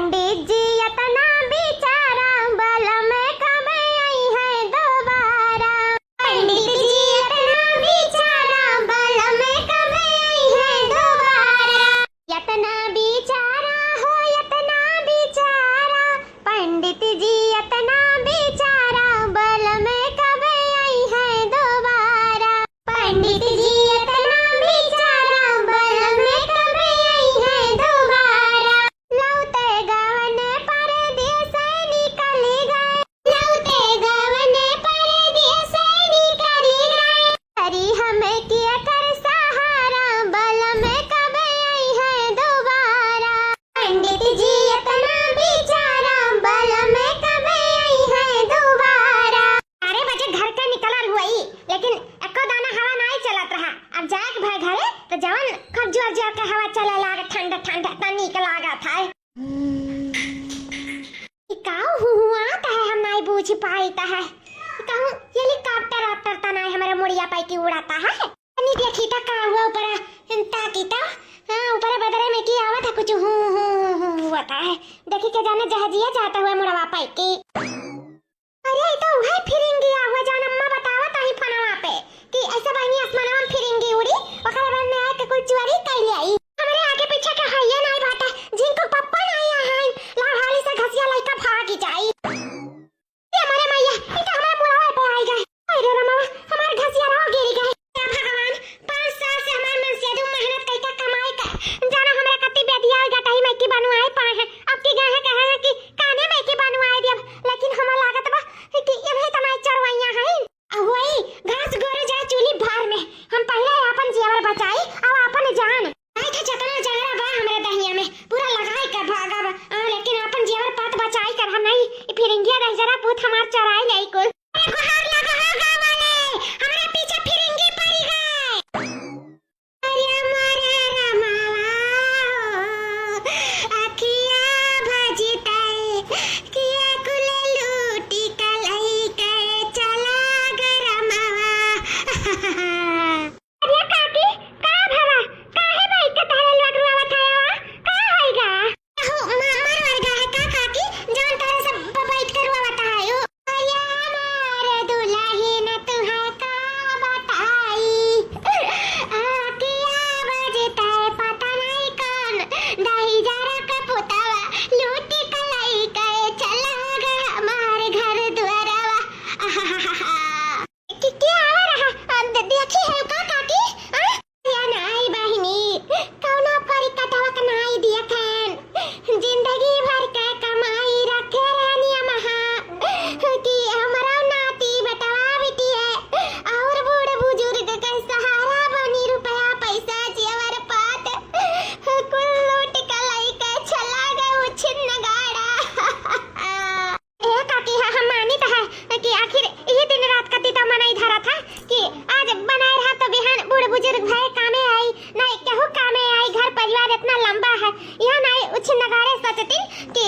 पंडित जी इतना बेचारा बल में कब आई है दोबारा। पंडित जी इतना बेचारा बल में कब आई है दोबारा। इतना बेचारा हो इतना बेचारा, पंडित जी इतना बेचारा बल में कब आई है दोबारा। पंडित जी इतना बेचारा बल में कब आई है दोबारा। लौटे गवन परदेस निकल गए, लौटे गवन परदेस निकल गए। हरी हमें किया कर सहारा, बल में कब आई है दोबारा। पंडित जी इतना बेचारा बल में कब आई है दोबारा। अरे बच्चे घर के निकलल हुई, लेकिन एको दाना हवा नहीं चलत रहा। अब जाए भाई घरे तो जवन खूब जोर जोर के हवा चले लागे, ठंडा ठंडा तनी के लागत है। काऊ हुआ ता है हम नहीं बूझ पाईता है। कहूं हेलीकॉप्टर आतर ता नहीं हमारे मुड़िया पाई की उड़ाता है। नहीं देखी ता का हुआ ऊपर ताकी ता, हां ऊपर बदरे में की आवत है कुछ हूं होता है। देखी के जाने जहाजिया जाता हुआ मुड़वा पाई की। अरे तो वही फिरेंगी हुआ जान अम्मा बतावत ही फनवा पे कि ऐसा बहनी आसमानवा में फिरेंगी उड़ी, ओकरे बाद में आके कुछ चोरी कर ली। हमरे आगे पीछे के हइया नहीं बाटा, जिनको पप्पा नहीं आहाई लाहाली से घसिया लइका भागी जाई। ये हमारे मैया ई तो हमारे मुड़वा पे आई गए। अरे रमा हमार घसिया रहो गिर गए। हे भगवान 5 साल से हमारे मन से दो मेहनत कइका कमाई का जानो हमरा कति बेदिया गटाई में की बनवाए पाए हैं। अब की गए कहे हैं कि काने में की बनवाए देब, लेकिन हमरा लागत बा कि ये भी तनाई चरवाइया हैं। वही घास गोरे जाए चूली भार में, हम पहले अपन जेवर बचाई और अपन जान आई था जतना जहरा बा हमरे दहिया में पूरा लगाई के भागा बा। लेकिन अपन जेवर पात बचाई कर हम नहीं फिरेंगिया रह जरा पूत हमार चराई नहीं कुल। गुहार लगा हो गांव वाले हमरे पीछे फिरेंगी पड़ी गए। अरे मारे रमावा अखिया भजताए किया कुले लूटी कलाई के चला गरमावा। अरे काकी का भवा काहे भाई के तारे लगवा बताया का होएगा। हो मर वर्गा है का काकी जान तारे सब बैठ कर हुआ बतायो। अरे हमारे दुल्हे न तुम्हें का बताई किया बजता है पता नहीं कौन दही जरा का पुतावा लूटी कलाई के चला गया हमारे घर द्वारवा। क्या आ रहा देखी है का काकी या नहीं बहनी कौनो करी कटवा का नहीं दिया खान जिंदगी भर के कमाई रखे रहनी महा कि हमारा नाती बटवा बेटी है और बूढ़ बुजुर्ग के सहारा बनी रुपया पैसा जेवर पात कुल लूट कलाई के चला गए छिन्न गाड़ा। ए काकी हम मानित है कि आखिर यही दिन रात का तीता मनाई धरा था कि आज बनाए रहा तो बिहान बूढ़ बुजुर्ग भाई कामे आई नहीं केहू कामे आई। घर परिवार इतना लंबा है यह नहीं उछ नगारे सचती कि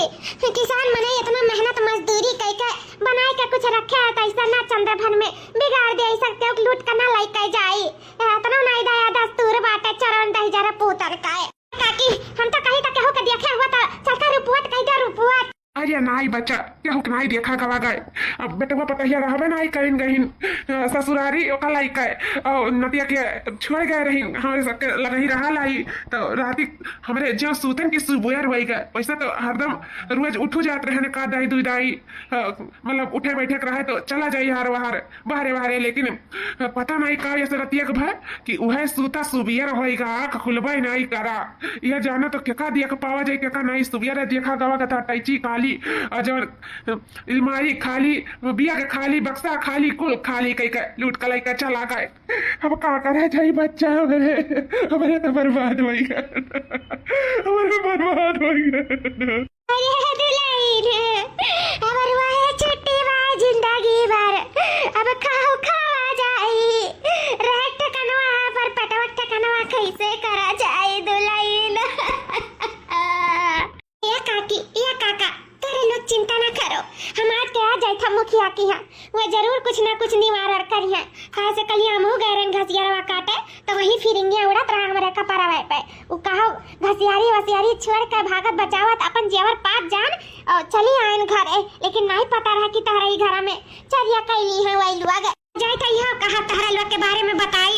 किसान मने इतना मेहनत मजदूरी करके बनाए के कुछ रखे है तो ऐसा ना चंद्र भर में बिगाड़ दे सकते हो लूट करना लाइक जाई। इतना नहीं दया दस्तूर बाटे चरण दही जरा पुतर का काकी हम तो कहीं तक केहू के देखे हुआ तो चलता रुपवत कहीं दे रुपवत। अरे नहीं बच्चा केहू के नहीं देखा गवा गए। अब बेटवा पतहिया रहबे नहीं कहीं गहिन ससुरारी ओका लाई के और नदिया के छोड़ गए रही हमारे सबके लगही रहा लाई तो राती हमरे जो सूतन की सुबुयर होई गए वैसा तो हरदम रोज उठो जात रहने का दाई दुई दाई मतलब उठे बैठे रहे तो चला जाई हार वहार बाहरे बाहरे। लेकिन पता नहीं का ऐसे रतिया के भाई कि वह सूता सुबियर होईगा आँख खुलबे नहीं करा। यह जाना तो क्या देख पावा जाए क्या नहीं सुबियर देखा गवा का था टैची काली और अलमारी खाली बिया के खाली बक्सा खाली कुल खाली कई का लूट कलाई का चला गए। अब का करे जाई बच्चा हमारे तो बर्बाद हो गया हमारे बर्बाद हो गया। अरे दुल्हन अबर वह छुट्टी बा जिंदगी भर अब खाओ खावा जाई रहट कनवा पर पटवट कनवा कैसे करा जाए दुल्हन। या काकी या काका तेरे लोग चिंता न करो हमार के आ जाए था मुखिया की है वो जरूर कुछ ना कुछ निवारण करिए। खासे कलिया मुंह गैरन घसिया काटे तो वही फिरिंगिया उड़त रहा हमारे कपड़ा पे। उ कहो घसियारी वसियारी छोड़ कर भागत बचावत अपन जेवर पात जान और चली आइन घरे, लेकिन नहीं पता रहा कि तहरा ही घर में चरिया कैली है वही लोग जाए तो यह कहा तहरा लोग के बारे में बताई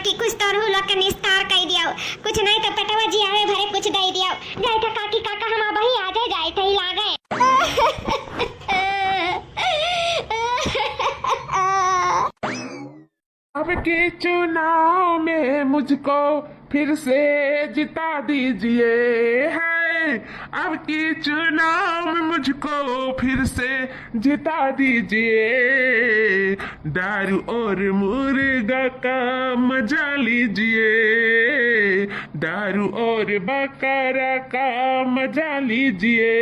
कि कुछ तोरू लोग के निस्तार कर दिया, कुछ नहीं तो पेटवा जी आवे भरे कुछ दे दिया। जाए तो काकी काका हम अब ही आ जाए तो ही लागे। अब के चुनाव में मुझको फिर से जिता दीजिए है, अब के चुनाव में मुझको फिर से जिता दीजिए, दारू और मुर्गा का मजा लीजिए, दारू और बकरा का मजा लीजिए।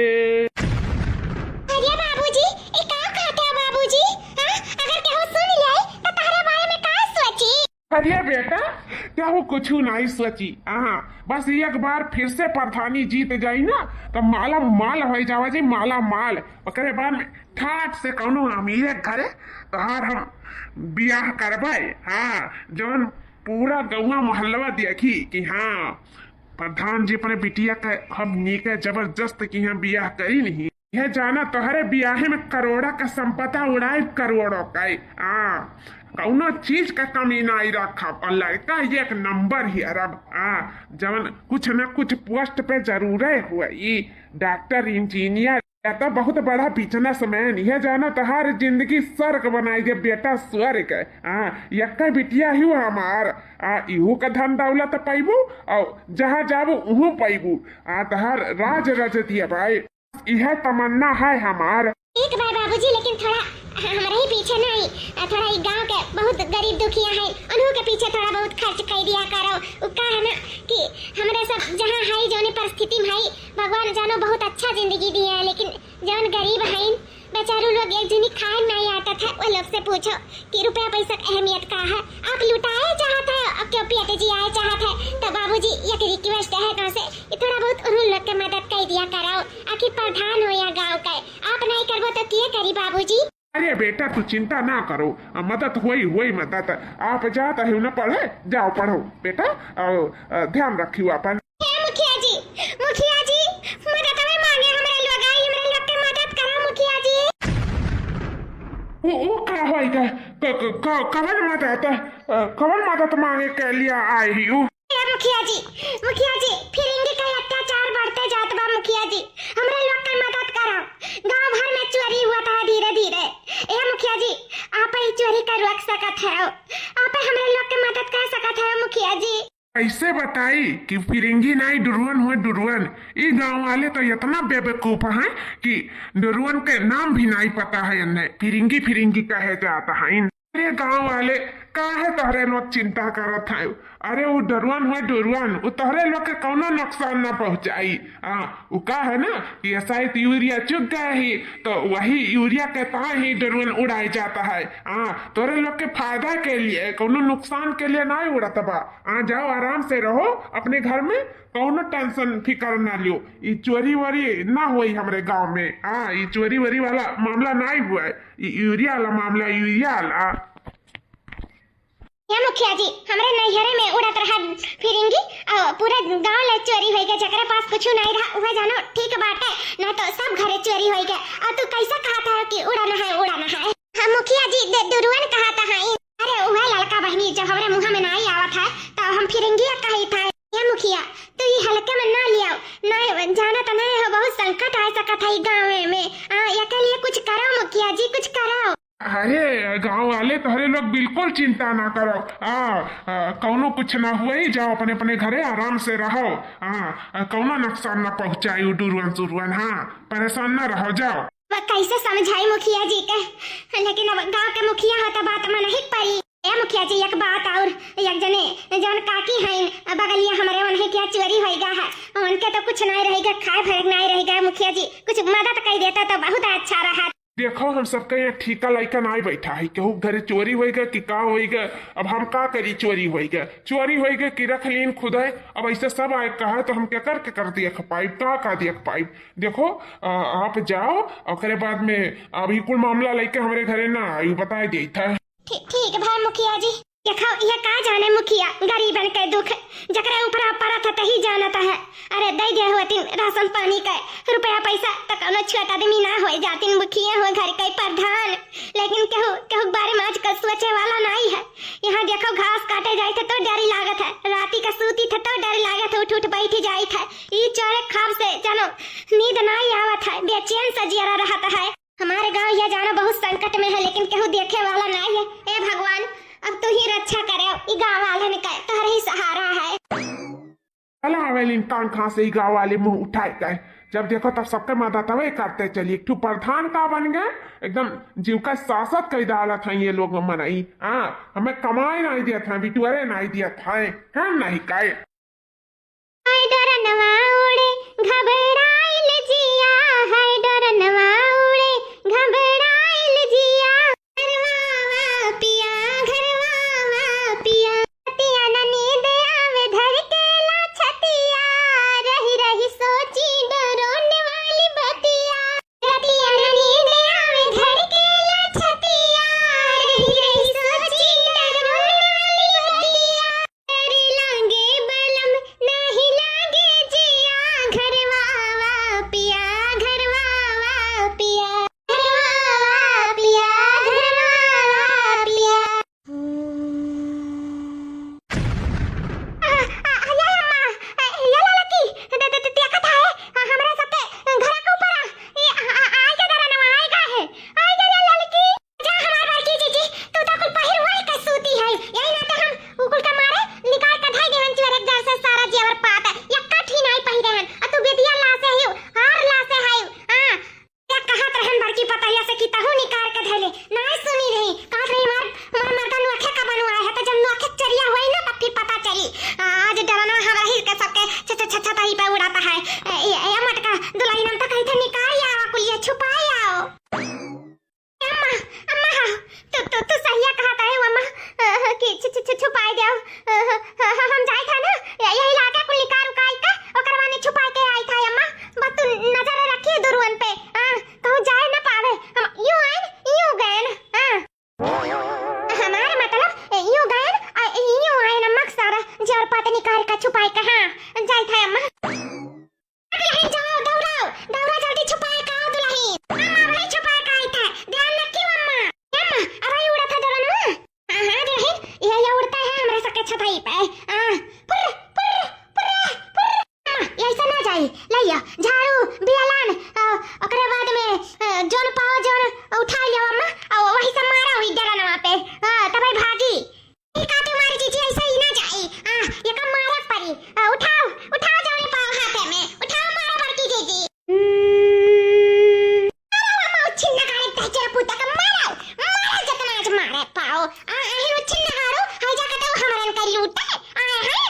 अरे बाबूजी ये का कहते हैं बाबूजी? हां अगर केहू सुन ले तो तारे बारे में का सोची? अरे बेटा क्या वो कुछ नहीं सोची, हाँ बस एक बार फिर से प्रधानी जीत जाई ना तो माला माल हो जावा जी, माला माल। ओकरे बाद में ठाट से कौनो अमीर घरे तोहार हम बियाह करवाए, हाँ जौन पूरा गौवा मोहल्ला देखी कि हाँ प्रधान जी अपने बिटिया के हम नीके जबरदस्त की यहाँ बियाह करी नहीं। यह जाना तोहरे बियाहे में करोड़ा का संपदा उड़ाए, करोड़ों का कौनो चीज का कमी नहीं रखा, और लड़का एक नंबर ही अरब जवन कुछ न कुछ पोस्ट पे जरूर हुआ, ये डॉक्टर इंजीनियर या तो बहुत बड़ा बिजनेस मैन। यह जाना तो हर जिंदगी स्वर्ग बनाई दे बेटा, स्वर्ग एक बिटिया ही हमार इहू का धन दौलत पैबू और जहाँ जाबू उहू पैबू तहार राज रज दिया भाई, यह तमन्ना है हमार। ठीक भाई बाबूजी, लेकिन थोड़ा हमारे ही पीछे नहीं, थोड़ा ही गांव के बहुत गरीब दुखिया है उन्हों के पीछे थोड़ा बहुत खर्च कर दिया करो। का है ना कि हमारे सब जहाँ है जोनी परिस्थिति में है भगवान जानो बहुत अच्छा जिंदगी दी है, लेकिन जौन गरीब है बेचारू लोग एक जनी खाए नहीं आता था, वो लोग से पूछो कि रुपया पैसा की अहमियत का है। आप लुटाए चाहते हैं और क्यों पियते जी आए चाहते हैं, तो बाबूजी एक रिक्वेस्ट है तो से थोड़ा बहुत उन लोग के मदद कर दिया करो। आखिर प्रधान हो या गांव का, आप नहीं करबो तो क्या करी बाबूजी? अरे बेटा तू चिंता ना करो, मदद हुई मदद। आप जाते हो ना पढ़े, जाओ पढ़ो बेटा और ध्यान रखियो अपन। मुखिया जी मदद में मांगे हमारे लोग आई, हमारे लोग के मदद करो मुखिया जी। वो क्या होएगा कवन मदद मांगे के लिए आई ही हूँ? मुखिया जी फिरिंगी का अत्याचार बढ़ते जात बा मुखिया जी, हमारे लोग की मदद करो। गांव भर में चोरी हुआ था धीरे धीरे, ए मुखिया जी आप ही चोरी का रोक सकत है, आप हमारे लोग की मदद कर सकत है मुखिया जी। ऐसे बताई कि फिरिंगी नहीं डुरुअन हुए डुरुअन। ये गांव वाले तो इतना बेवकूफ हैं कि डुरुअन के नाम भी नहीं पता है, इन्हें फिरिंगी कहे जाता है। अरे गांव वाले काहे तोहरे लोग चिंता करत है, अरे वो डरुअन है डरुअन, वो तोहरे लोग के कौनो नुकसान न पहुंचाई। वो का है ना कि शायद यूरिया चुक गए ही तो वही यूरिया के ता ही डरुअन उड़ाई जाता है। तोहरे लोग के फायदा के लिए, कौनो नुकसान के लिए नहीं उड़ाता बा। जाओ आराम से रहो अपने घर में, कौनो टेंशन फिकर ना लियो। ये चोरी वोरी ना हुई हमारे गांव में, ये चोरी वोरी वाला मामला नहीं हुआ है, यूरिया वाला मामला यूरिया वाला। या मुखिया जी हमारे नैहरे में उड़त रहा फिरिंगी और पूरा गांव ले चोरी हो गया, जकरे पास कुछ नहीं रहा वह जानो ठीक बात है, ना तो सब घरे चोरी हो गया। और तू कैसा कहा था कि उड़ाना है? हम मुखिया जी दुरुअन कहा था। अरे वह लड़का बहनी जब हमारे मुंह में नहीं आवत है तो हम फिरिंगी कही था। या मुखिया तो ये हल्के में ना लिया, नहीं जाना तो नहीं हो, बहुत संकट आ सकता है गाँव में। या के लिए कुछ करो मुखिया जी, कुछ करो। अरे गांव वाले तोहरे लोग बिल्कुल चिंता ना करो, कौनो कुछ ना हुआ ही, जाओ अपने अपने घरे आराम से रहो। कौनो नुकसान ना पहुंचाई डुरुअन, परेशान ना रहो, जाओ। कैसे समझाई मुखिया जी के, लेकिन अब गांव के मुखिया होता बात मन ही पड़ी। मुखिया जी एक बात और, एक जने जौन काकी हैं बगलिया हमारे उन्हें क्या चोरी होएगा है, उनके तो कुछ नहीं रहेगा, खाए फर्क नहीं रहेगा। मुखिया जी कुछ मदद कर देता तो बहुत अच्छा रहा। देखो हम सबका यहाँ ठीका लाइका नहीं बैठा है, केहू घरे चोरी होएगा कि का होएगा, अब हम का करी? चोरी होएगा कि रख लीन खुद है। अब ऐसे सब आए कहा तो हम क्या कर दिया पाइप, का दिया पाइप। देखो आप जाओ और बाद में अभी कुल मामला लेके हमारे घरे ना आई बता देता है। ठीक है भाई मुखिया जी। देखो ये का जाने मुखिया गरीबन के दुख जकरे ऊपर परत है ही जानता है। अरे दे दे होतिन राशन पानी का रुपया पैसा तक कोनो छोटा आदमी ना हो जातिन मुखिया हो घर के प्रधान, लेकिन केहू केहू बारे में आजकल सोचे वाला नहीं है। यहाँ देखो घास काटे जाए थे तो डर लागत है, राती का सूती थे तो डर लागत है, उठ उठ बैठी जाए थे। ई चोरे खाब से जानो नींद नहीं आवत है, बेचैन सा जिया रहता है। हमारे गांव यह जाना बहुत संकट में है, लेकिन केहू देखे वाला नहीं है। ए भगवान अब तू ही रक्षा करे, ई गांव वाले का तोहरे ही सहारा है। चला हवेलीन कान खा से ही गाँव वाले मुंह उठाए गए, जब देखो तब सबके मदद हवे करते चलिए। एक प्रधान का बन गए, एकदम जीव का शासक कई डाला था ये लोग मनई। हाँ हमें कमाई नहीं दिया था, बिटुअरे नहीं दिया था, हम नहीं काए। हाय डरनवा उड़े घबराइल जिया, हाय डरनवा उड़े घबराइल जिया। घरवा पिया, घरवा पिया, छतिया न नींद आवे धर के ला छतिया, रही रही सोची डरोने वाली बतिया। छतिया न नींद आवे धर के ला छतिया, रही रही सोची डरोने वाली बतिया। तेरी लागे बलम नहीं लागे जिया, घरवा पिया, घरवा पिया, घरवा पिया, घरवा पिया। आज डरना हमारा ही के सबके छता ही पे उड़ाता है। ये मटका दुलाई नाम तक इधर निकाल आओ, कुलिया छुपाए आओ। अम्मा अम्मा तू सही कहता है अम्मा कि छुपाए दो। हम जाए था ना यही लाके कुल निकाल उकाल का ओकर वाने छुपा के आई था अम्मा, बस तू नजर रखिए दुरुवन पे। हां कहूं जाए ना पावे, हम यूं आए यूं गए ना। हां हमारा मतलब यूं गए यूं आए ना मकसद जर पाते निकाल का छुपाए का। हां जाए था अम्मा, दुल्हन जाओ दौड़ाओ दौड़ा जल्दी छुपाए का आओ दुल्हन। अम्मा भाई छुपाए का आई था, ध्यान रखियो अम्मा। अम्मा अरे उड़ा था डरो ना। हां हां दुल्हन ये उड़ता है हमारे सबके छताई पे। हां पुर पुर पुर पुर अम्मा ऐसा ना जाई, लइया झाड़ू बेलन ओकरे बाद में जोन पाओ जोन उठा लियो अम्मा और वही से मारा हुई डरनवा पे। हां तब भागी का तुम्हारी चीची ऐसा ही ना जाई। हां ये का मारा पड़ी, उठाओ उठाओ जोन पाओ हाथे में उठाओ मारो बड़की चीची। अम्मा छिन्न गाड़ी तेरे पुता का मारो मारो जतना आज मारे पाओ। आही छिन्न गाड़ो हाय जाके तो हमरन का लूटे आए हैं।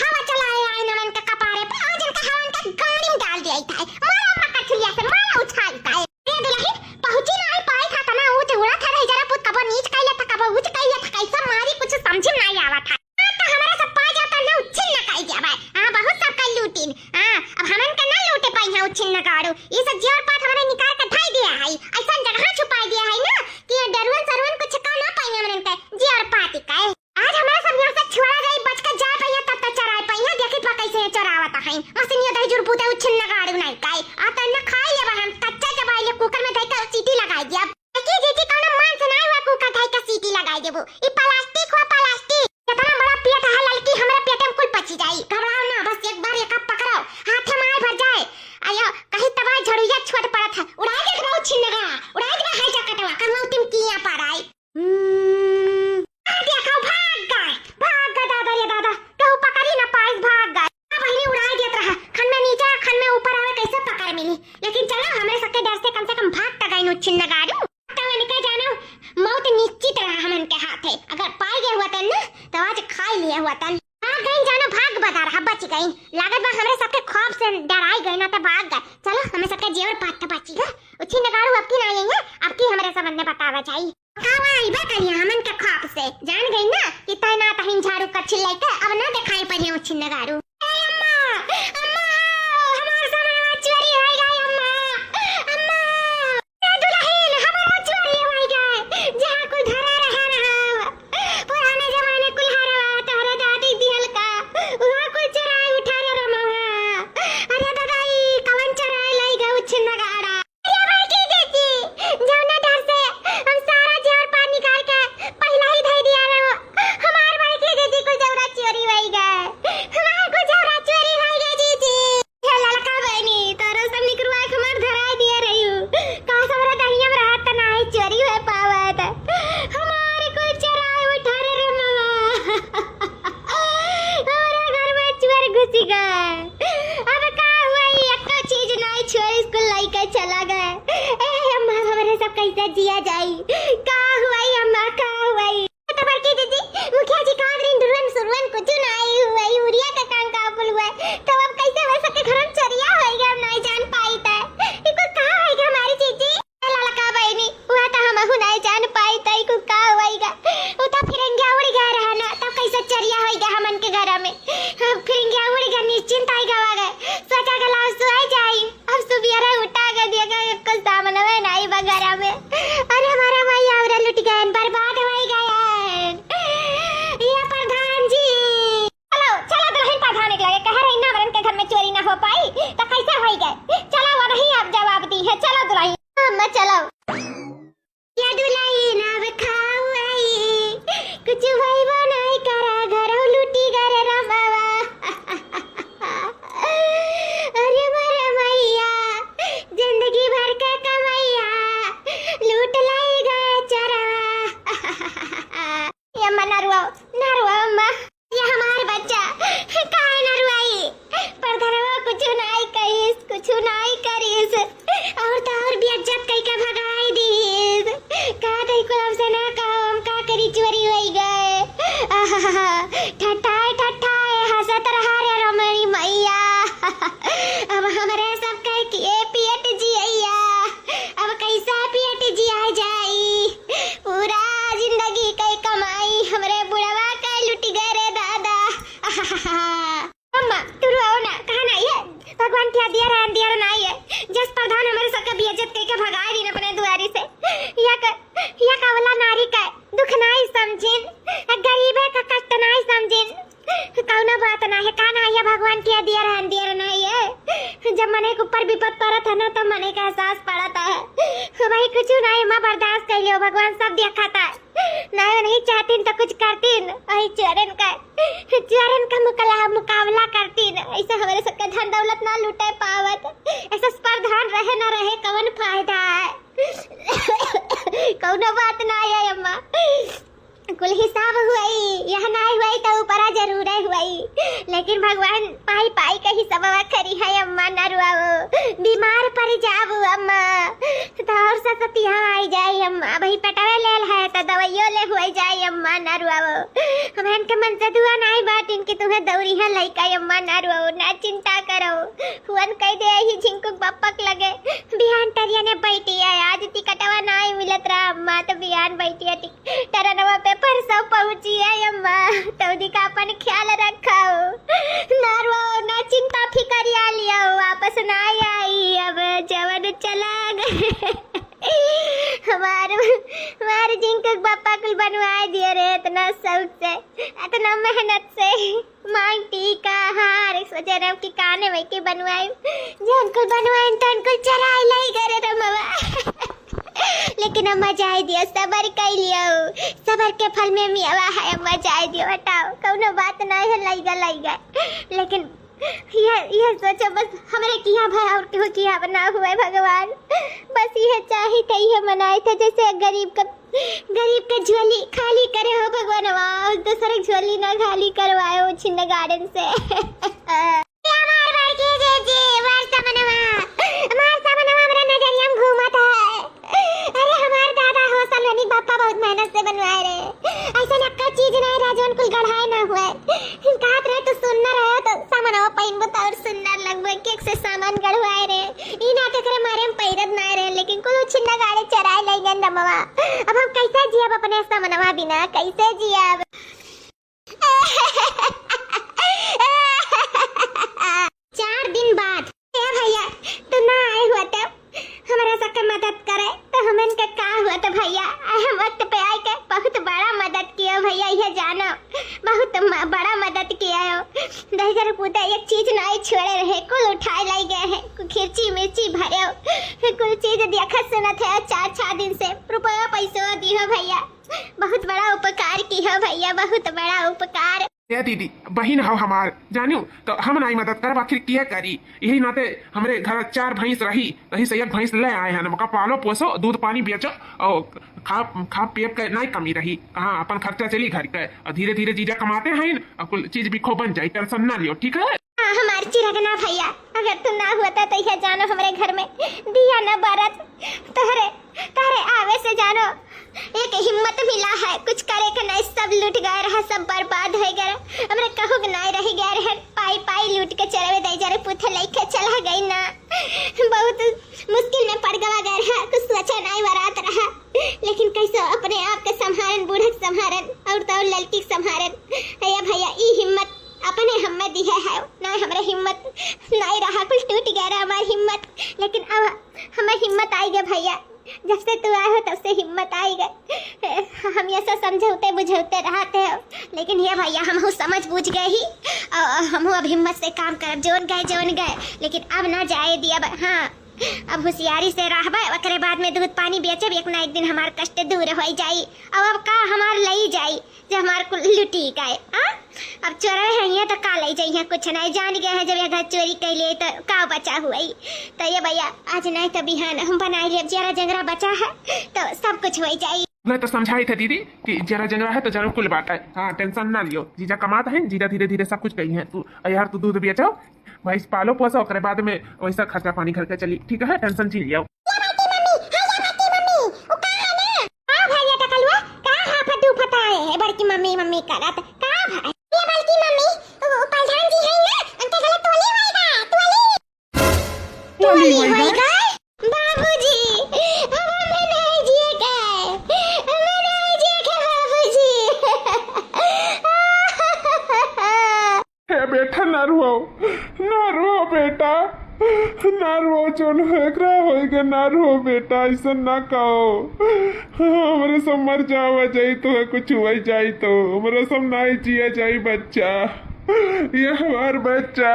हवा चलाए आए नमन का कपारे पे आज इनका हवन का गाड़ी में डाल दिया था। मारो अम्मा का छुरिया से मारो उछालता है। ए दुल्हन पहुंची ना पाए था तना उठ उड़ा था रही जरा पुत कबो नीच कैले था कबो उच कैले था, कैसा मारी कुछ समझ में नहीं आवा था। तो हमारा सब पा जाता ना उछिन्न काई जावे। हां बहुत सब का लूटीन। हां अब हमन का ना लूटे पाई है उछिन्न गाड़ो, ये सब जोर पात हमारे निकाल के ढाई दिया है, ऐसा जगह छुपा दिया है ना कि डरुवन सरवन कुछ का ना पाई हमन का जोर पाती का। आज हमारा सब यहां से छुड़ा गई बच के जा पाई तब तक चराई पाई है, देखी पा कैसे चरावता है। मसीनिया दही जुर पुते उछिन्न गाड़ो नहीं काई आता ना खाई ले हम कच्चा जबाई ले कुकर में धई का सीटी लगाई दिया। की जीती कौन मान से नहीं हुआ कुकर धई का सीटी लगाई देबो। ई प्लास्टिक हुआ प्लास्टिक कितना बड़ा पेट है लड़की, हमरा पेट में कुल पची जाई। घबराओ ना, बस एक बार एक पकड़ो हाथ में भर जाए। आयो कहीं तबाय झड़िया छोट पड़ा था उड़ा के बहुत छिन्नगा उड़ा के हाय जाकटवा कहूं तुम किया पड़ाई। देखो भाग गए दादा रे दादा कहूं पकड़ी ना पाई भाग गए। बहनी उड़ा देत रहा खन में नीचे खन में ऊपर आवे कैसे पकड़ मिली, लेकिन चलो हमरे सबके डर से कम भाग त गई नो छिन्नगाड़ू। तो इनके जानो मौत निश्चित रहा हमन के हाथ है, अगर पाई गए हुआ तन ना तो आज खा लिया हुआ तन। आ गई जानो भाग बता रहा बच गई, लागत बा हमरे सबके खौफ से डराई गई ना तो भाग गए। चलो हमें सबके जेवर पाट बची है उछी नगाड़ू अब की ना आई है, अब की हमरे सब ने बतावा चाहिए कावा आईबा करिया हमन के खौफ से जान गई ना कि तय ना तहिन झाड़ू का छिल्लाई के अब ना दिखाई पड़ी उछी नगाड़ू। अम्मा अम्मा हमार सामान चोरी हो गई अम्मा अम्मा दुल्हन हमारा चोरी हो गई जहां कोई धरा रहा ना पुराने कमाई के चला गए। ए अम्मा हमारे सब कैसे जिया जाई? का हुई अम्मा का हुई? तो बड़की दीदी मुखिया जी कहा दिन दुरन सुरवन कुछ नहीं हुआ, यूरिया का काम का बोल हुआ, तो अब कैसे वैसा के घर में चरिया होएगा? हम नहीं जान पाई ता इको का होएगा हमारी चीजी लाला का बहनी हुआ तो हम नहीं जान पाई ता इको का होएगा? वो तो फिरंगिया उड़ गया रहा ना, तब कैसे चरिया होएगा हमन के घर में? फिरंगिया उड़ गया, निश्चिंत आई गवा गए, सोचा गला सोई जाई, अब सुबियारा उठा के दिया कुछ सामान में नहीं बगरा में। अरे हमारा भाई आवरा लुट गए, बर्बाद हो गए। ये प्रधान जी चलो चलो दुल्हन प्रधान निकला कह रही ना मरन के घर में चोरी ना हो पाई तो कैसे हो गए? चलो वो नहीं आप जवाब दी है, चलो दुल्हन अम्मा चलो। ये दुल्हन अब खाऊ आई कुछ भाई वो नहीं करा घर लूटी गरे रमावा। अरे मरे मैया जिंदगी भर के कमैया लूट लाई गए चरा। ये अम्मा नरुआ अम्मा, ये हमार बच्चा काहे नरुआई? परधरवा कुछ नहीं करीस और तो और बेइज्जत कई के भगाई दीस। का कई को हमसे ना कहो हम का करी चोरी होई गए। ठठाए हंसत रहा रे रमणी मैया। अब हमारे सब कह के पेट जिया, अब कैसा पेट जिया जाई? पूरा जिंदगी कई कमाई हमरे बुढ़वा का लुट गए रे दादा। अम्मा तू रो ना, कहा नहीं है भगवान क्या दिया नहीं है। जिस प्रधान हमारे सबका बेइज्जत करके भगाए दिन अपने दुआरी से, या कवला नारी का दुख नहीं समझिन, गरीब का कष्ट नहीं समझिन, कौनो बात ना है का ना है भगवान क्या दिया नहीं है। जब मने के ऊपर विपद पड़त है ना तो मने का एहसास पड़ता है भाई कुछ नहीं मां बर्दाश्त कर लियो, भगवान सब देखता है। नहीं चाहतीन तो कुछ करतीन, वही चरण का मुकाबला करतीन। ऐसे हमारे सबका धन दौलत ना लूटे पावत, ऐसा स्पर्धान रहे ना रहे कवन फायदा है? कौनो बात ना है अम्मा, कुल हिसाब हुई, यह नहीं हुई तो ऊपरा जरूर हुई, लेकिन भगवान पाई पाई का हिसाब खरी है अम्मा। नरुआओ बीमार पड़ जाबू अम्मा तो और सतिया आई जाए अम्मा, भाई पटावे लेल है तो दवाइयों ले हुई जाए अम्मा। नरुआओ हमन के मन से दुआ नहीं बात इनके तुम्हें दौरी है लइका अम्मा। नरुआओ ना चिंता करो, हुन कह दे ही झिंकुक बप्पक लगे बिहान तरिया ने बैठी है, आज टिकटवा नहीं मिलत रहा अम्मा तो बिहान बैठी है टरनवा पे पर सब पहुंची है अम्मा, तौदी का अपन ख्याल रखाओ। नरवा ना चिंता फिकरिया लिया वापस ना आई, अब जवन चला गए। हमारे जिंकुक बापा कुल बनवाए दिए रे इतना शौक से, इतना मेहनत से, मांग टीका हार सोचे की काने में की बनवाए, जन कुल बनवाए तो उनको चराई लाई करे रे मामा। लेकिन अम्मा जाए दियो, सबर कर लियो, सबर के फल में मियावा है अम्मा जाए दियो, हटाओ कौनो बात नहीं है लाइगा। लेकिन ये सोचो बस हमरे किया भाई और क्यों किया बना हुआ है भगवान, बस ये चाहे थे ये मनाए थे जैसे गरीब का झोली खाली करे हो भगवान, वाह दूसरे झोली ना खाली करवाए हो छिन्न गार्डन से। पापा बहुत मेहनत से बनवाए रे, ऐसा नक्का चीज नहीं राजवन कुल गढ़ाए ना हुए, कहत रहे तो सुनना रहे तो सामान वो पहिन बता और सुनना लगभग केक से सामान गढ़वाए रे, ई ना के करे मारे में पैरत ना रे, लेकिन कुल छिन्ना गाड़ी चराए लई गन दमवा। अब हम कैसे जियब अपने सामानवा बिना, कैसे जियब? 4 दिन बाद ए भैया तू ना आए हुआ तब हमारा सबका मदद करे तो हमन का का हुआ तो भैया हम वक्त पे आए के बहुत बड़ा मदद किया भैया, ये जानो बहुत बड़ा मदद किया हो। दहजर पूता एक चीज नहीं छोड़े रहे, कुल उठाए लाई गए हैं, कुल खिरची मिर्ची भरे हो, कुल चीज देखा सुना थे 4 दिन से रुपया पैसा दी हो भैया, बहुत बड़ा उपकार की हो भैया, बहुत बड़ा उपकार। ये दीदी बहन हो हमार जानू तो हम नहीं मदद कर आखिर किया करी, यही नाते हमारे घर 4 भैंस रही, तही से एक भैंस ले आए हैं, मका पालो पोसो दूध पानी बेचो और खा पिए के नहीं कमी रही, हाँ अपन खर्चा चली घर के और धीरे धीरे चीजें कमाते हैं और कुल चीज भी खो बन जाए, टेंशन ना लियो ठीक है। हमार चिरगना भैया, अगर तू ना होता तो यह जानो हमारे घर में दिया न बरत। तहरे तहरे आवे से जानो एक हिम्मत मिला है, कुछ करे के नहीं, सब लूट गए रहा, सब बर्बाद हो गए। हमरे कहू के नहीं रह गए रहे, पाई पाई लूट के चरवे दे जा रे पुथे लेके चला गई ना। बहुत मुश्किल में पड़ गवा गए रहा, कुछ सोचा नहीं बरात रहा, लेकिन कैसे अपने आप के संभारन, बूढ़क संभारन और तो लड़की संभारन। भैया ई हिम्मत अपने हमें दी है ना, हमारे हिम्मत नहीं रहा, कुछ टूट गया रहा हमारी हिम्मत, लेकिन अब हमें हिम्मत आई गई भैया। जब से तू आए हो तब से हिम्मत आई गई। हम ये सब समझौते बुझौते रहते हो, लेकिन ये भैया हम समझ बूझ गए ही, हम अब हिम्मत से काम कर, जोन गए, लेकिन अब ना जाए दिया। हाँ, अब होशियारी से रहबे, ओकरे बाद में दूध पानी बेचब, एक ना एक दिन हमार कष्ट दूर हो जाई। अब का हमार लई जाई जो हमार को लुटी गए। अब चोरा है ये तो का लई जाई, कुछ नहीं जान गए हैं, जब ये घर चोरी कर लिए तो का बचा हुई। तो ये भैया आज नहीं तो बिहान हम बनाए लिए, जरा जंगरा बचा है तो सब कुछ हो जाई। मैं तो समझाई थे दीदी कि जरा जंगला है तो जरा कुल बात है। हाँ, टेंशन ना लियो, जीजा कमाता है, जीजा धीरे धीरे सब कुछ कही है। तू यार तू दूध बेचो, भैंस पालो पोसो, ओकरे बाद में वैसा खर्चा पानी घर के चली, ठीक है, टेंशन छी लियो। बड़की मम्मी मम्मी करत का भाई, ये बड़की मम्मी प्रधान जी है ना, उनके गले टोली होएगा बाबूजी। हमें नहीं जिए गए, हमें नहीं जिए गए बाबूजी। हे बेटा ना रो बेटा, ना रो, जोन होएगा ना रो बेटा, ऐसा ना कहो। हमारे सब मर जावा जाई तो कुछ हुआ जाई तो हमारा सब नहीं जिया जाई बच्चा, ये हमार बच्चा।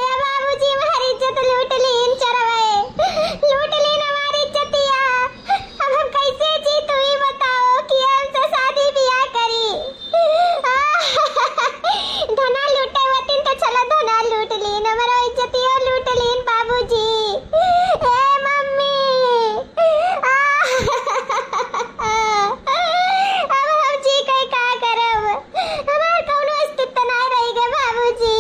बाबूजी हमारी इज्जत लूट लीन, चरवाए लूट लीन हमारी इज्जतिया। अब हम कैसे जी, तू ही बताओ कि हमसे शादी ब्याह करी। धना लूटे वतिन तो चलो धना लूट लीन, हमारा इज्जतिया लूट लीन बाबूजी। ए मम्मी अब हम जी कई का करब, हमार कौनो अस्तित्व नहीं रहेगा बाबूजी।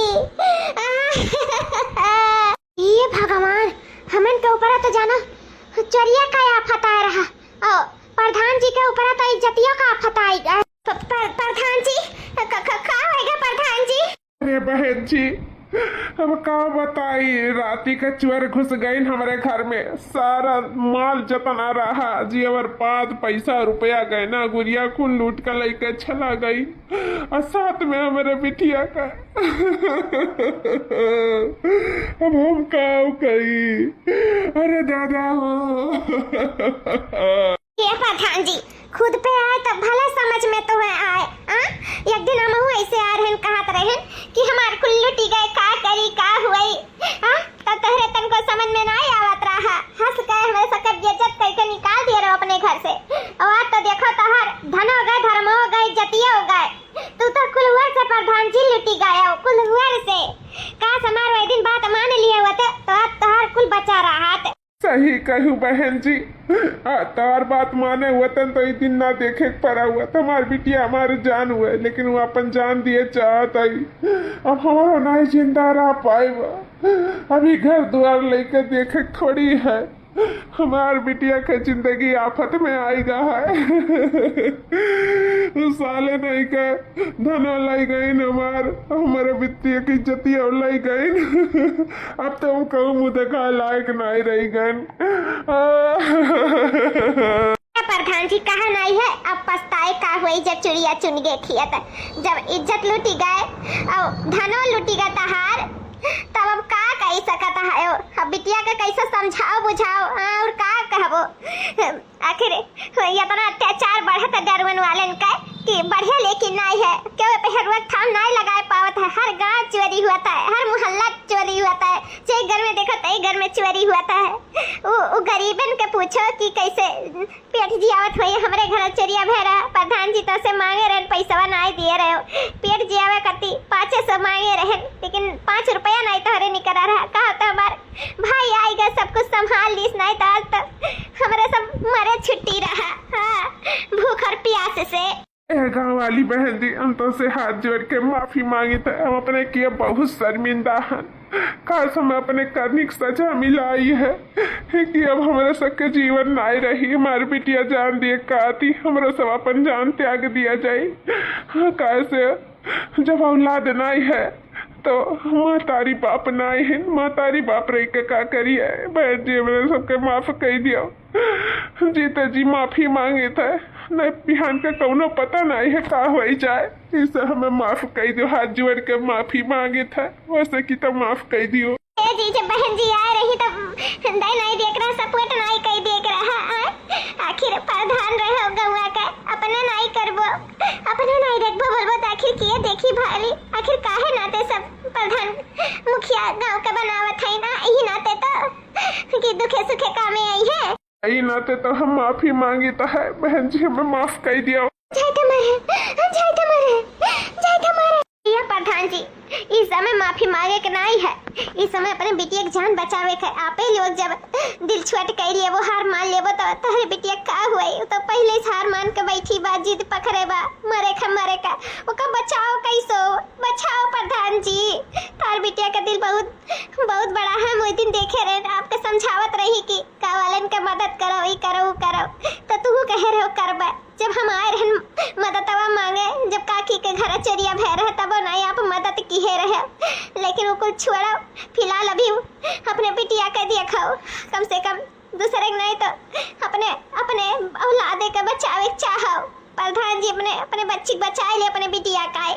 ये भगवान, हमन के ऊपर तो जाना चोरिया का आफत आ रहा, और प्रधान जी के ऊपर तो इज्जतियों का आफत आएगा। प्रधान जी का होएगा प्रधान जी? अरे बहन जी, अब का बताई, राती का चोर घुस गई हमारे घर में, सारा माल जतना रहा जी, और बाद पैसा रुपया गहना गुड़िया खून लूट कर लेके चला गई, और साथ में हमारे बिटिया का। अब हम का कही, अरे दादा हो। ये प्रधान जी खुद पे आए तो भला समझ में तो है आए। एक दिन हम ऐसे आ रहे कहत रहे कि हमार कुल लुटी गए, का करी का हुई। तो तहरे तन को समझ में नहीं आवत रहा, हंस के हमें सकत बेइज्जत करके निकाल दिए रहो अपने घर से। और आज तो देखो तहर धन हो गए, धर्म हो गए, इज्जतिया हो गए, तू तो कुलवर से प्रधान जी लुटी गया हो, कुलवर से। का समार वही दिन बात मान लिए हुआ तो आज तहर कुल बचा रहा था। सही कहूँ बहन जी, तार बात माने हुआ तो इस दिन ना देखे पड़ा हुआ, हमारी बिटिया हमारे जान हुआ, लेकिन वो अपन जान दिए चाहत आई। अब हमारा नहीं जिंदा रह पाए, अभी घर द्वार लेकर देखे थोड़ी है, हमार बिटिया का जिंदगी आफत में आएगा है। उस साले नहीं का धनो लाई गई हमारे बिटिया की इज्जतिया लाई गई। अब तो हम कहूँ मुँह देखा लायक नहीं रही गन। प्रधान जी कहा नहीं है, अब पछताए का हुई जब चिड़िया चुन गई थी, जब इज्जत लूटी गए और धनो लूटी गए तहार, तब अब का कही सकता है। अब बिटिया के कैसे समझाओ बुझाओ, और का कहबो। आखिर इतना अत्याचार बढ़त डरवन वाले का कि बढ़िया, लेकिन नहीं है क्यों पे हर वक्त थाम नहीं लगा पावत है। हर गांव चोरी हुआ था, हर मोहल्ला चोरी हुआ था, जे घर में देखो तई घर में चोरी हुआ था। वो गरीबन के पूछो कि कैसे पेट जियावत हुई, हमरे घर चोरिया भेरा। प्रधान जी तो से मांगे रहे पैसा नहीं दिए रहे, पेट जियावे करती 500 मांगे रहे, लेकिन 5 रुपया नहीं तो हरे निकल रहा। कहा तो हमार भाई आएगा सब कुछ संभाल लीस, नहीं तो आज तक हमारे सब मरे छुट्टी रहा। हाँ, भूख और प्यास से। गाँव वाली बहन जी, हम तो से हाथ जोड़ के माफी मांगी था। हम अपने किए बहुत शर्मिंदा हैं। काश हमें अपने करने की सजा मिलाई है कि अब हमारे सबके जीवन नाई रही। हमारी बिटिया जान दिए काती, हमारा सब अपन जान त्याग दिया जाए। कैसे जब औलाद नाई है तो महतारी बाप नाई है, महतारी बाप रही के का करिए। बहन जी मैंने सबके माफ कर दिया। जीते जी माफी मांगी थे, नहीं बिहान के कौनो पता नहीं है का हो जाए, इसे हमें माफ कर दियो। हाथ जोड़ के माफी मांगी था, वैसे की तो माफ कर दियो। जी जब बहन जी आ रही तब दाई नहीं देख रहा, सपोर्ट नहीं कई देख रहा। आखिर प्रधान रहे हो गौवा का, अपने नहीं करबो, अपने नहीं देखबो बोलबो तो आखिर किए देखी भाली। आखिर काहे नाते सब प्रधान मुखिया गांव के बनावत है ना, यही नाते तो कि दुखे सुखे कामे आई है। यही नाते तो हम माफी मांगी तो है। बहन जी हमें माफ कर दिया। जय तुम्हारे, जय तुम्हारे, जय तुम्हारे। ये प्रधान जी इस समय माफी मांगे के नहीं है, इस समय अपने बिटिया की जान बचावे के। आपे लोग जब दिल छोट कर लिए वो हार मान लेबो तो तोहरे बिटिया का हुई, तो पहले से हार मान के बैठी बा, जिद पकड़े बा, मरे का ओका बचाओ। कैसो बचाओ प्रधान जी, तार बिटिया का दिल बहुत बहुत बड़ा है। वो दिन देखे रहे आपके समझावत रही कि कावालन के मदद करो, ई करो, वो करो, तो तू कहे रहो करबा। जब हम आए रहे मददवा मांगे, जब काकी के घर चोरिया भय रहे तब नहीं आप मदद किए रहे, लेकिन वो कुछ छोड़ो। फिलहाल अभी अपने बिटिया के देखो, कम से कम दूसरे नहीं तो अपने अपने औलादे के बचावे चाहो। प्रधान जी अपने अपने बच्ची बचाए ले, अपने बिटिया का।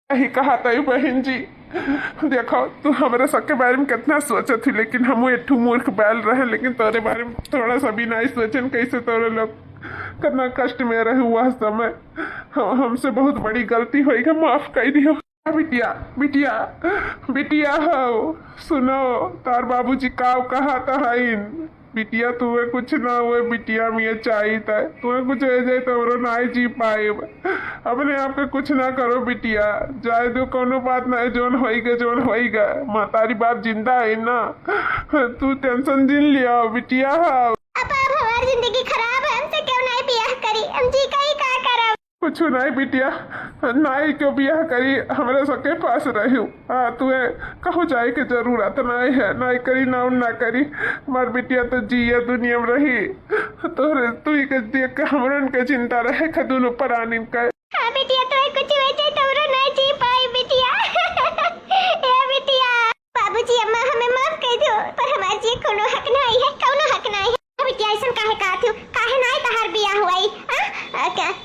यही कहा था बहन जी। देखो तू हमारे सबके बारे में कितना सोचा थी, लेकिन हम एक मूर्ख बैल रहे, लेकिन तोरे बारे में थोड़ा सा भी नहीं सोचन। कैसे तोरे लोग कितना कष्ट में रहे हुआ समय, हमसे बहुत बड़ी गलती हुई, माफ कर दियो। बिटिया बिटिया बिटिया हो, सुनो तार बाबूजी काव कहा था बिटिया तुम्हें कुछ ना हुए, बिटिया में चाहिए था तुम्हें कुछ हो जाए तो नहीं जी पाए। अपने आप के कुछ ना करो बिटिया, जाए दो कोनो बात नहीं, जोन होएगा। महतारी बाप जिंदा है ना, तू टेंशन जिन लिया बिटिया। अब हमारी जिंदगी खराब है, हमसे क्यों नहीं ब्याह करी, हम जी का ही का करब। कुछ नहीं बिटिया, नाई क्यों ब्याह करी, हमारे सबके पास रही। तुम्हें कहो जाए के जरूरत नहीं है, नाई करी ना करी, हमार बिटिया तो जिया दुनिया में रही। तोरे तू ही के देख के हमरन के चिंता रहे खदुल प्राणी का। हां बिटिया तो कुछ वैसे तोरो नहीं जी पाई बिटिया। ए बिटिया, बाबूजी अम्मा हमें माफ कर दो, पर हमार जी कोनो हक नहीं है, कोनो हक नहीं है। बिटिया ऐसा काहे कहत हो, काहे नहीं तहार बियाह हुई?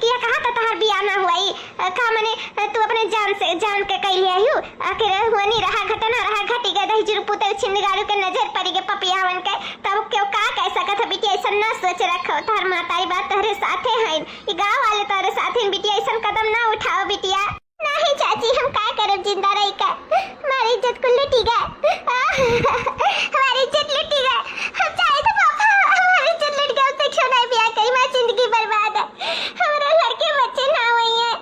किया कहा तो तहार बियाह ना हुई का, मने तू अपने जान से जान के कह लिया हूं। आखिर हुनी रहा घटना रहा, घटी गए दही जुर पुते छिंदगाड़ू के नजर पड़ी के पपियावन के, तब क्यों का कह सकत है बिटिया। ऐसा ना सोच रखो, तार माताई बात तोहरे साथे है, ई गांव वाले तोहरे साथे। बिटिया ऐसा कदम ना उठाओ बिटिया। नहीं चाची हम का करब, जिंदा रही का हमारी इज्जत को लुटी गए, हमारी इज्जत लुटी गए। हम चाहे तो पापा हमारी इज्जत लुट गई, उससे क्यों नहीं ब्याह करी, हमारी जिंदगी बर्बाद है, हमारे लड़के बच्चे ना हुई हैं,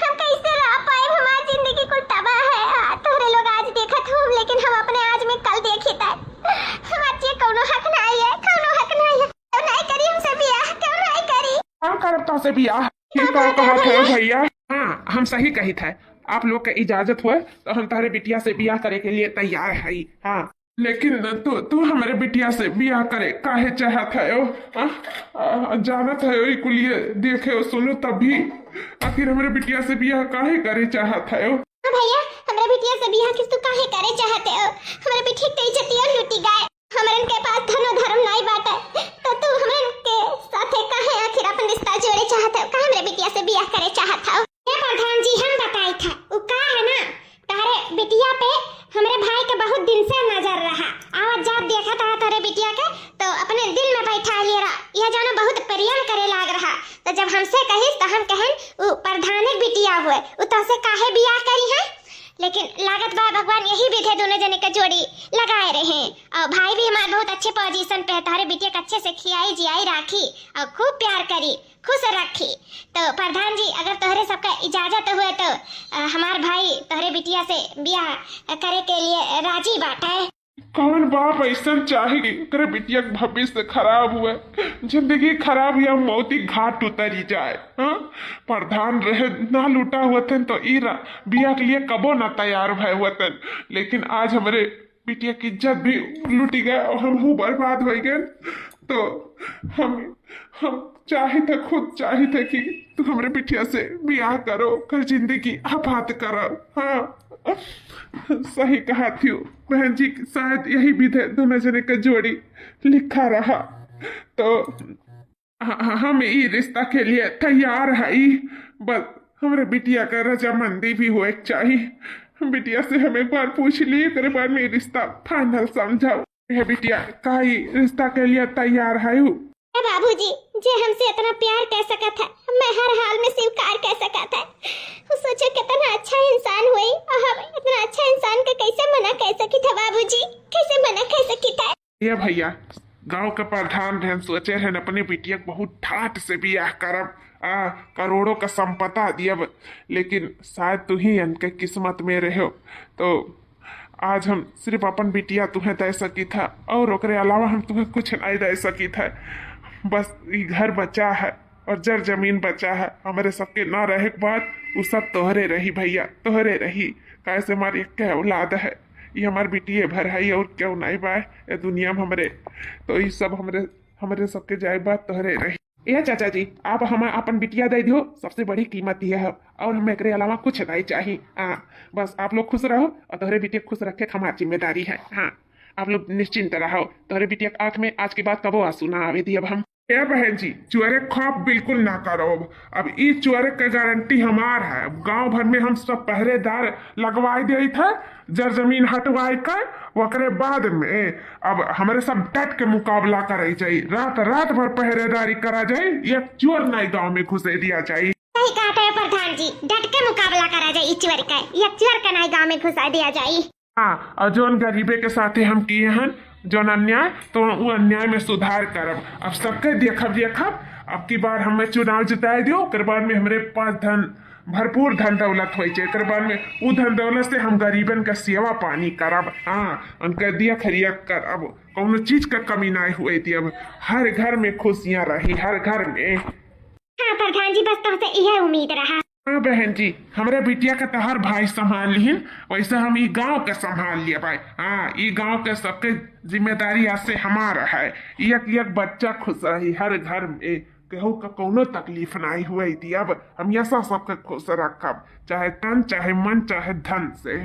हम कैसे रह पाए, हमारी जिंदगी को तबाह है। तोहरे लोग आज देखत हो, लेकिन हम अपने आज में कल देखी था। हमारे ये कोनो हक नहीं है, कोनो हक नहीं है। क्यों नहीं करी हमसे ब्याह, क्यों नहीं करी? क्या करता से ब्याह, कहा थे भैया। हाँ हम सही कही था, आप लोग का इजाजत हुए तो हम तारे बिटिया से ब्याह करे के लिए तैयार है। हाँ लेकिन तू हमारे बिटिया से ब्याह करे काहे चाहत है? जानत है कुलिए देखे सुनो तब भी, आखिर हमारे बिटिया से ब्याह काहे करे चाहत है? भैया हमारे बिटिया से ब्याह किस तू काहे करे चाहते हो? हमारे बिटिया की इज्जत लूटी गए, हमारे के पास धनो धर्म नहीं बाटे, तो तू हमारे के साथे काहे आखिर अपन रिश्ता जोड़े चाहत हो? काहे हमारे बिटिया से ब्याह करे चाहत हो? ये प्रधान जी हम बताई था, उ का है ना तारे बिटिया पे हमारे भाई के बहुत दिन से नजर रहा, आवाज जात देखा था तारे बिटिया के तो अपने दिल में बैठा लिया रहा, यह जानो बहुत प्रेम करे लाग रहा। तो जब हमसे कहिस तो हम कहन उ प्रधानिक बिटिया हुए, उ तो से काहे ब्याह करी है। लेकिन लागत बा भगवान यही विधि दोनों जने का जोड़ी लगाए रहे, और भाई भी हमारे बहुत अच्छे पोजीशन पे है, तारे बिटिया को अच्छे से खियाई जियाई राखी और खूब प्यार करी, खुश रखी। तो प्रधान जी अगर तोहरे सबका इजाजत हुए तो हमार भाई तोहरे बिटिया से ब्याह करे के लिए राजी बाटे। कौन बाप ऐसा चाहेगी करे बिटिया के भविष्य खराब हुआ, जिंदगी खराब या मौती घाट उतरी जाए। हाँ, प्रधान रहे ना लूटा हुआ थे तो ईरा बिया के लिए कबो ना तैयार भय हुआ थे, लेकिन आज हमारे बिटिया की इज्जत भी लूटी गया और हम बर्बाद हो गए। तो हम चाहे थे, खुद चाहे थे कि तू हमारे बिटिया से ब्याह करो, कर जिंदगी आबाद करो। हाँ, सही कहा थी बहन जी, शायद यही भी थे दोनों जने का जोड़ी लिखा रहा। तो हम ये रिश्ता के लिए तैयार है। बस हमारे बिटिया का रजामंदी भी हो एक चाहिए। बिटिया से हम एक बार पूछ लिए, तेरे बार में रिश्ता फाइनल समझाओ। यह बिटिया का ही रिश्ता के लिए तैयार है। बाबूजी जे हमसे इतना प्यार कर सका था, मैं हर हाल में स्वीकार कर सका था। सोचो कितना अच्छा इंसान हुई और हम इतना अच्छा इंसान का कैसे मना कर सकी था बाबूजी, कैसे मना कर सकी था। ये भैया गांव के प्रधान रहन सोचे रहन अपने बिटिया बहुत ठाट से ब्याह करब, करोड़ों का संपदा दियब, लेकिन शायद तू ही इनके किस्मत में रहो। तो आज हम सिर्फ अपन बिटिया तुम्हें दे सकी था और ओकरे अलावा हम तुम्हें कुछ नहीं दे सकी था। बस ये घर बचा है और जर जमीन बचा है, हमारे सबके ना रहे के बाद वो सब तोहरे रही भैया, तोहरे रही। कैसे हमारी एक औलाद है, ये हमारे बिटिए भर है और क्यों नहीं बाय ये दुनिया में हमरे। तो ये सब हमरे सबके जाए बात तोहरे रही। ये चाचा जी आप हमें अपन बिटिया दे दियो, सबसे बड़ी कीमत ये है और हमें एकरे अलावा कुछ नहीं चाहिए। हाँ, बस आप लोग खुश रहो और तोहरे बिटिया खुश रखे हमारी जिम्मेदारी है। हाँ, आप लोग निश्चिंत रहो, तोहरे बिटिया आंख में आज के बाद कबो आंसू ना आवे दी। अब हम ए बहन जी चुअरे खौफ बिल्कुल ना करो। अब ये चुअरे का गारंटी हमार है। गांव भर में हम सब पहरेदार लगवाई दे थे, जर जमीन हटवाई कर वकरे बाद में अब हमारे सब डट के मुकाबला करे जाये, रात रात भर पहरेदारी करा जाये, एक चोर नहीं गांव में घुसे दिया जाये। सही कहा है प्रधान जी, डट के मुकाबला करा जाए, एक चोर का नहीं गांव में घुसा दिया जाए। हाँ, और जो गरीबे के साथे हम किए हैं जो अन्याय, तो वो अन्याय में सुधार करब। अब सबके देखब अब की बार हमें चुनाव जिताए दियो, कर बाद में हमारे पास भरपूर धन दौलत हो जाए, कर बाद में वो धन दौलत से हम गरीबन का सेवा पानी करब। हाँ, उनका दिया खरिया करब, कौनो चीज का कमी नहीं हुए थी। अब हर घर में खुशियां रही, हर घर में। हाँ प्रधान जी, बस तुमसे यह उम्मीद रहा। हाँ बहन जी, हमारे बिटिया का तहर भाई संभाल लिहिन, वैसे हम ये गांव के संभाल लिए भाई। हाँ, ये गांव के सबके जिम्मेदारी आज से हमारा है। एक बच्चा खुश रही हर घर में, केहू का कोनो तकलीफ नहीं हुई थी। अब हम ऐसा सबके खुश रखब, चाहे तन चाहे मन चाहे धन से।